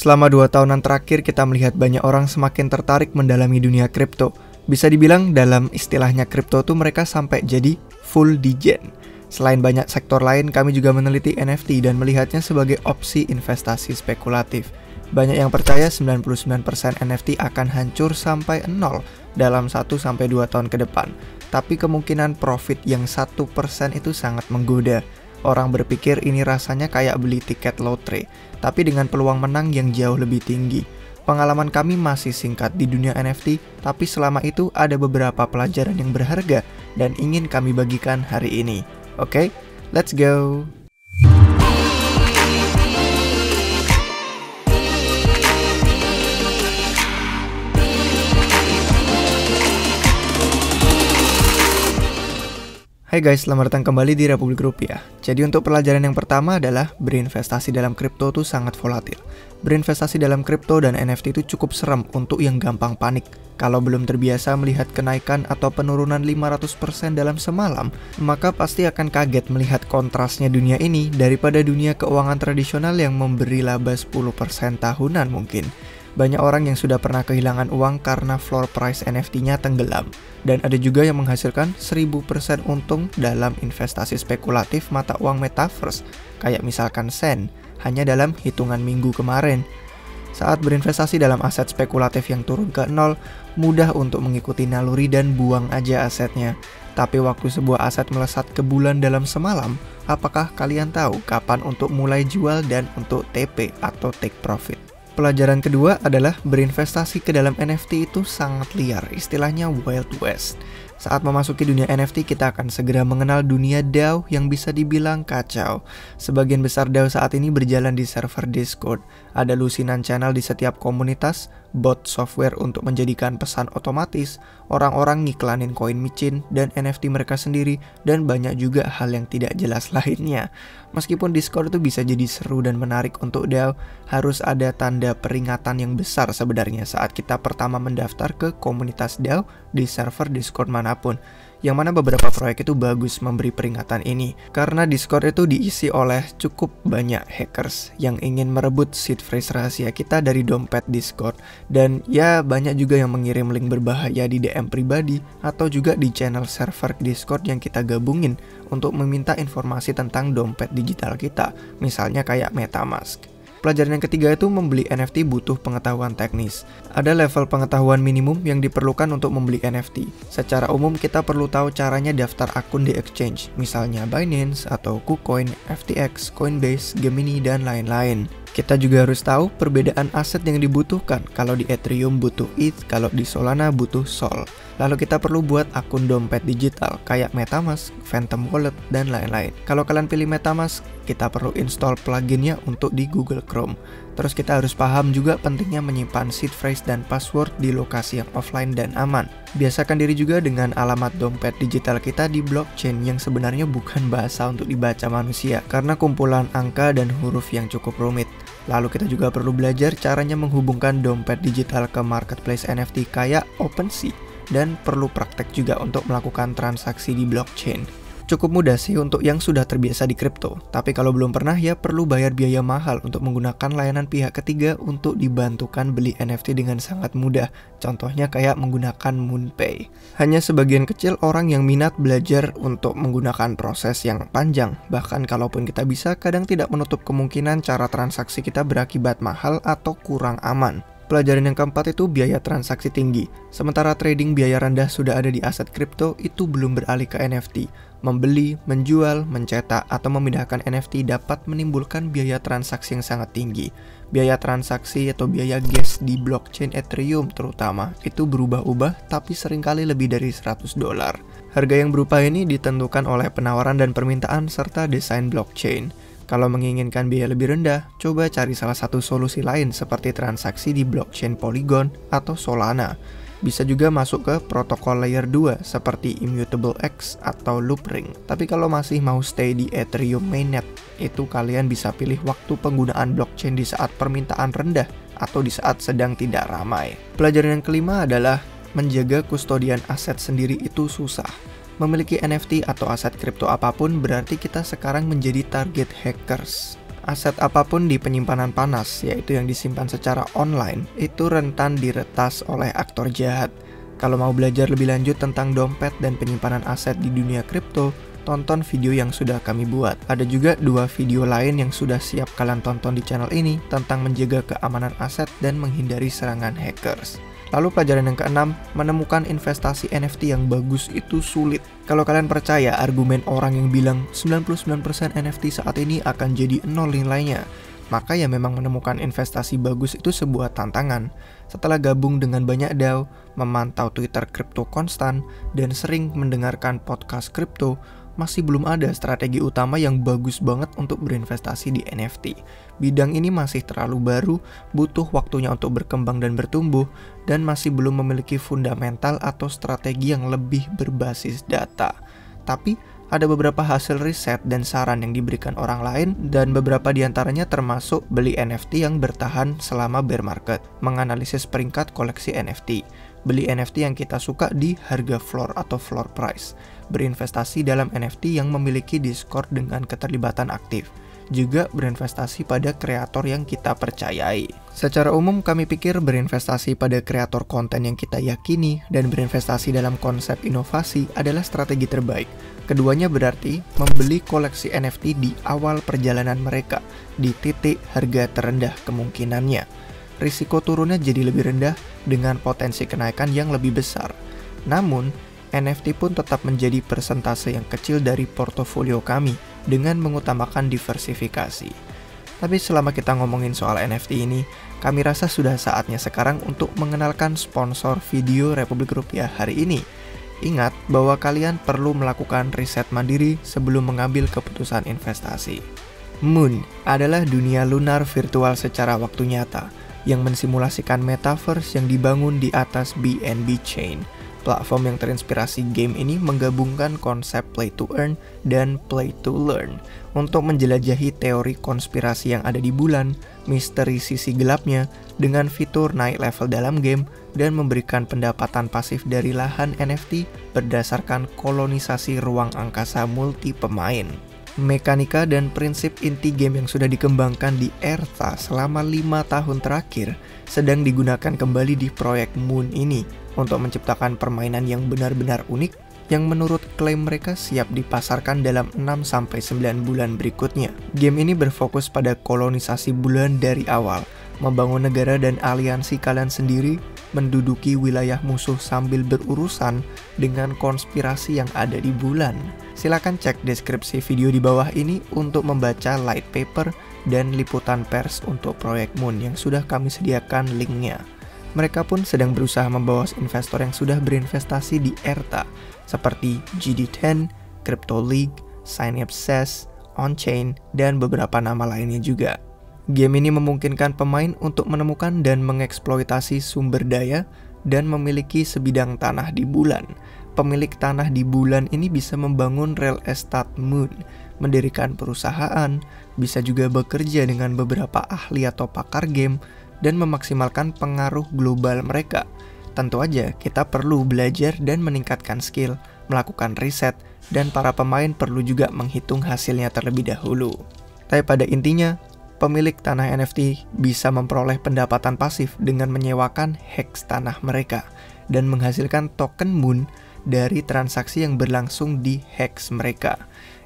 Selama 2 tahunan terakhir kita melihat banyak orang semakin tertarik mendalami dunia kripto. Bisa dibilang dalam istilahnya kripto tuh mereka sampai jadi full degen. Selain banyak sektor lain, kami juga meneliti NFT dan melihatnya sebagai opsi investasi spekulatif. Banyak yang percaya 99% NFT akan hancur sampai 0 dalam 1-2 tahun ke depan. Tapi kemungkinan profit yang 1% itu sangat menggoda. Orang berpikir ini rasanya kayak beli tiket lotre, tapi dengan peluang menang yang jauh lebih tinggi. Pengalaman kami masih singkat di dunia NFT, tapi selama itu ada beberapa pelajaran yang berharga dan ingin kami bagikan hari ini. Oke, let's go! Hai guys, selamat datang kembali di Republik Rupiah. Jadi untuk pelajaran yang pertama adalah berinvestasi dalam kripto itu sangat volatil. Berinvestasi dalam kripto dan NFT itu cukup serem untuk yang gampang panik. Kalau belum terbiasa melihat kenaikan atau penurunan 500% dalam semalam, maka pasti akan kaget melihat kontrasnya dunia ini daripada dunia keuangan tradisional yang memberi laba 10% tahunan mungkin. Banyak orang yang sudah pernah kehilangan uang karena floor price NFT-nya tenggelam. Dan ada juga yang menghasilkan 1000% untung dalam investasi spekulatif mata uang metaverse, kayak misalkan Sen, hanya dalam hitungan minggu kemarin. Saat berinvestasi dalam aset spekulatif yang turun ke 0, mudah untuk mengikuti naluri dan buang aja asetnya. Tapi waktu sebuah aset melesat ke bulan dalam semalam, apakah kalian tahu kapan untuk mulai jual dan untuk TP atau take profit? Pelajaran kedua adalah berinvestasi ke dalam NFT itu sangat liar, istilahnya Wild West. Saat memasuki dunia NFT, kita akan segera mengenal dunia DAO yang bisa dibilang kacau. Sebagian besar DAO saat ini berjalan di server Discord. Ada lusinan channel di setiap komunitas, bot software untuk menjadikan pesan otomatis, orang-orang ngiklanin koin micin dan NFT mereka sendiri, dan banyak juga hal yang tidak jelas lainnya. Meskipun Discord itu bisa jadi seru dan menarik untuk DAO, harus ada tanda peringatan yang besar sebenarnya saat kita pertama mendaftar ke komunitas DAO di server Discord manapun. Yang mana beberapa proyek itu bagus memberi peringatan ini, karena Discord itu diisi oleh cukup banyak hackers yang ingin merebut seed phrase rahasia kita dari dompet Discord. Dan ya banyak juga yang mengirim link berbahaya di DM pribadi atau juga di channel server Discord yang kita gabungin untuk meminta informasi tentang dompet digital kita, misalnya kayak MetaMask. Pelajaran yang ketiga itu membeli NFT butuh pengetahuan teknis. Ada level pengetahuan minimum yang diperlukan untuk membeli NFT. Secara umum kita perlu tahu caranya daftar akun di exchange, misalnya Binance atau KuCoin, FTX, Coinbase, Gemini, dan lain-lain. Kita juga harus tahu perbedaan aset yang dibutuhkan. Kalau di Ethereum butuh ETH, kalau di Solana butuh Sol. Lalu kita perlu buat akun dompet digital kayak MetaMask, Phantom Wallet, dan lain-lain. Kalau kalian pilih MetaMask, kita perlu install pluginnya untuk di Google Chrome. Terus kita harus paham juga pentingnya menyimpan seed phrase dan password di lokasi yang offline dan aman. Biasakan diri juga dengan alamat dompet digital kita di blockchain yang sebenarnya bukan bahasa untuk dibaca manusia karena kumpulan angka dan huruf yang cukup rumit. Lalu kita juga perlu belajar caranya menghubungkan dompet digital ke marketplace NFT kayak OpenSea dan perlu praktek juga untuk melakukan transaksi di blockchain. Cukup mudah sih untuk yang sudah terbiasa di kripto, tapi kalau belum pernah ya perlu bayar biaya mahal untuk menggunakan layanan pihak ketiga untuk dibantukan beli NFT dengan sangat mudah. Contohnya kayak menggunakan MoonPay. Hanya sebagian kecil orang yang minat belajar untuk menggunakan proses yang panjang. Bahkan kalaupun kita bisa, kadang tidak menutup kemungkinan cara transaksi kita berakibat mahal atau kurang aman. Pelajaran yang keempat itu biaya transaksi tinggi. Sementara trading biaya rendah sudah ada di aset kripto, itu belum beralih ke NFT. Membeli, menjual, mencetak, atau memindahkan NFT dapat menimbulkan biaya transaksi yang sangat tinggi. Biaya transaksi atau biaya gas di blockchain Ethereum terutama, itu berubah-ubah tapi seringkali lebih dari $100. Harga yang berupa ini ditentukan oleh penawaran dan permintaan serta desain blockchain. Kalau menginginkan biaya lebih rendah, coba cari salah satu solusi lain seperti transaksi di blockchain Polygon atau Solana. Bisa juga masuk ke protokol layer 2 seperti Immutable X atau Loopring. Tapi kalau masih mau stay di Ethereum mainnet, itu kalian bisa pilih waktu penggunaan blockchain di saat permintaan rendah atau di saat sedang tidak ramai. Pelajaran yang kelima adalah menjaga kustodian aset sendiri itu susah. Memiliki NFT atau aset kripto apapun berarti kita sekarang menjadi target hackers. Aset apapun di penyimpanan panas, yaitu yang disimpan secara online, itu rentan diretas oleh aktor jahat. Kalau mau belajar lebih lanjut tentang dompet dan penyimpanan aset di dunia kripto, tonton video yang sudah kami buat. Ada juga 2 video lain yang sudah siap kalian tonton di channel ini tentang menjaga keamanan aset dan menghindari serangan hackers. Lalu pelajaran yang keenam, menemukan investasi NFT yang bagus itu sulit. Kalau kalian percaya argumen orang yang bilang 99% NFT saat ini akan jadi nol nilainya, maka ya memang menemukan investasi bagus itu sebuah tantangan. Setelah gabung dengan banyak DAO, memantau Twitter kripto konstan, dan sering mendengarkan podcast kripto, masih belum ada strategi utama yang bagus banget untuk berinvestasi di NFT. Bidang ini masih terlalu baru, butuh waktunya untuk berkembang dan bertumbuh, dan masih belum memiliki fundamental atau strategi yang lebih berbasis data. Tapi, ada beberapa hasil riset dan saran yang diberikan orang lain, dan beberapa diantaranya termasuk beli NFT yang bertahan selama bear market, menganalisis peringkat koleksi NFT, beli NFT yang kita suka di harga floor atau floor price, berinvestasi dalam NFT yang memiliki Discord dengan keterlibatan aktif, juga berinvestasi pada kreator yang kita percayai. Secara umum kami pikir berinvestasi pada kreator konten yang kita yakini dan berinvestasi dalam konsep inovasi adalah strategi terbaik. Keduanya berarti membeli koleksi NFT di awal perjalanan mereka, di titik harga terendah kemungkinannya. Risiko turunnya jadi lebih rendah dengan potensi kenaikan yang lebih besar. Namun, NFT pun tetap menjadi persentase yang kecil dari portofolio kami dengan mengutamakan diversifikasi. Tapi selama kita ngomongin soal NFT ini, kami rasa sudah saatnya sekarang untuk mengenalkan sponsor video Republik Rupiah hari ini. Ingat bahwa kalian perlu melakukan riset mandiri sebelum mengambil keputusan investasi. Moon adalah dunia lunar virtual secara waktu nyata yang mensimulasikan metaverse yang dibangun di atas BNB Chain. Platform yang terinspirasi game ini menggabungkan konsep play to earn dan play to learn untuk menjelajahi teori konspirasi yang ada di bulan, misteri sisi gelapnya, dengan fitur naik level dalam game, dan memberikan pendapatan pasif dari lahan NFT berdasarkan kolonisasi ruang angkasa multi pemain. Mekanika dan prinsip inti game yang sudah dikembangkan di Eartha selama 5 tahun terakhir sedang digunakan kembali di proyek Moon ini untuk menciptakan permainan yang benar-benar unik yang menurut klaim mereka siap dipasarkan dalam 6-9 bulan berikutnya. Game ini berfokus pada kolonisasi bulan dari awal, membangun negara dan aliansi kalian sendiri, menduduki wilayah musuh sambil berurusan dengan konspirasi yang ada di bulan. Silakan cek deskripsi video di bawah ini untuk membaca light paper dan liputan pers untuk proyek Moon yang sudah kami sediakan linknya. Mereka pun sedang berusaha membawa investor yang sudah berinvestasi di Eartha seperti GD10, Crypto League, Synapses, Onchain, dan beberapa nama lainnya juga. Game ini memungkinkan pemain untuk menemukan dan mengeksploitasi sumber daya dan memiliki sebidang tanah di bulan. Pemilik tanah di bulan ini bisa membangun real estate Moon, mendirikan perusahaan, bisa juga bekerja dengan beberapa ahli atau pakar game, dan memaksimalkan pengaruh global mereka. Tentu aja kita perlu belajar dan meningkatkan skill, melakukan riset, dan para pemain perlu juga menghitung hasilnya terlebih dahulu. Tapi pada intinya, pemilik tanah NFT bisa memperoleh pendapatan pasif dengan menyewakan hex tanah mereka dan menghasilkan token Moon dari transaksi yang berlangsung di hex mereka.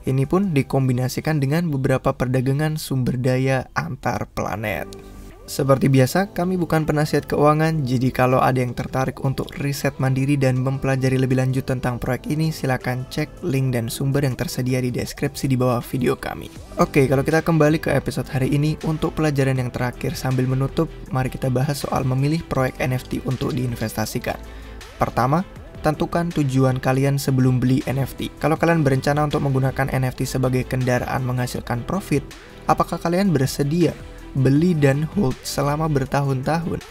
Ini pun dikombinasikan dengan beberapa perdagangan sumber daya antar planet. Seperti biasa, kami bukan penasihat keuangan, jadi kalau ada yang tertarik untuk riset mandiri dan mempelajari lebih lanjut tentang proyek ini, silakan cek link dan sumber yang tersedia di deskripsi di bawah video kami. Oke, kalau kita kembali ke episode hari ini, untuk pelajaran yang terakhir sambil menutup, mari kita bahas soal memilih proyek NFT untuk diinvestasikan. Pertama, tentukan tujuan kalian sebelum beli NFT. Kalau kalian berencana untuk menggunakan NFT sebagai kendaraan menghasilkan profit, apakah kalian bersedia beli dan hold selama bertahun-tahun?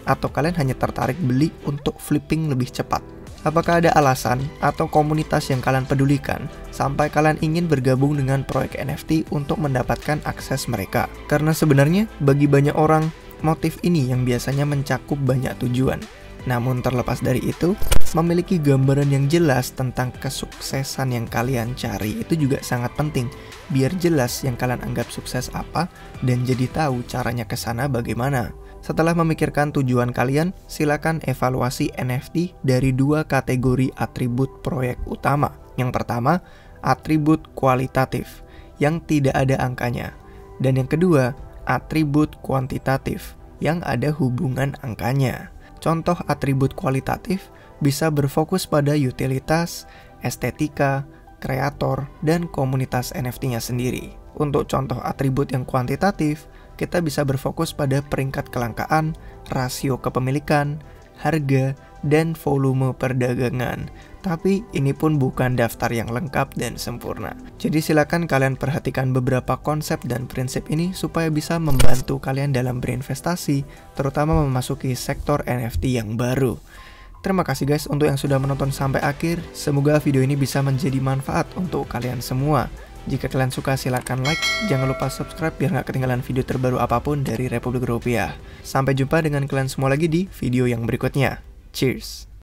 Atau kalian hanya tertarik beli untuk flipping lebih cepat? Apakah ada alasan atau komunitas yang kalian pedulikan sampai kalian ingin bergabung dengan proyek NFT untuk mendapatkan akses mereka? Karena sebenarnya bagi banyak orang, motif ini yang biasanya mencakup banyak tujuan. Namun terlepas dari itu, memiliki gambaran yang jelas tentang kesuksesan yang kalian cari itu juga sangat penting. Biar jelas yang kalian anggap sukses apa dan jadi tahu caranya ke sana bagaimana. Setelah memikirkan tujuan kalian, silakan evaluasi NFT dari 2 kategori atribut proyek utama. Yang pertama, atribut kualitatif yang tidak ada angkanya. Dan yang kedua, atribut kuantitatif yang ada hubungan angkanya. Contoh atribut kualitatif bisa berfokus pada utilitas, estetika, kreator, dan komunitas NFT-nya sendiri. Untuk contoh atribut yang kuantitatif, kita bisa berfokus pada peringkat kelangkaan, rasio kepemilikan, harga, dan volume perdagangan. Tapi ini pun bukan daftar yang lengkap dan sempurna. Jadi silakan kalian perhatikan beberapa konsep dan prinsip ini supaya bisa membantu kalian dalam berinvestasi, terutama memasuki sektor NFT yang baru. Terima kasih guys untuk yang sudah menonton sampai akhir. Semoga video ini bisa menjadi manfaat untuk kalian semua. Jika kalian suka silahkan like, jangan lupa subscribe biar gak ketinggalan video terbaru apapun dari Republik Rupiah. Sampai jumpa dengan kalian semua lagi di video yang berikutnya. Cheers!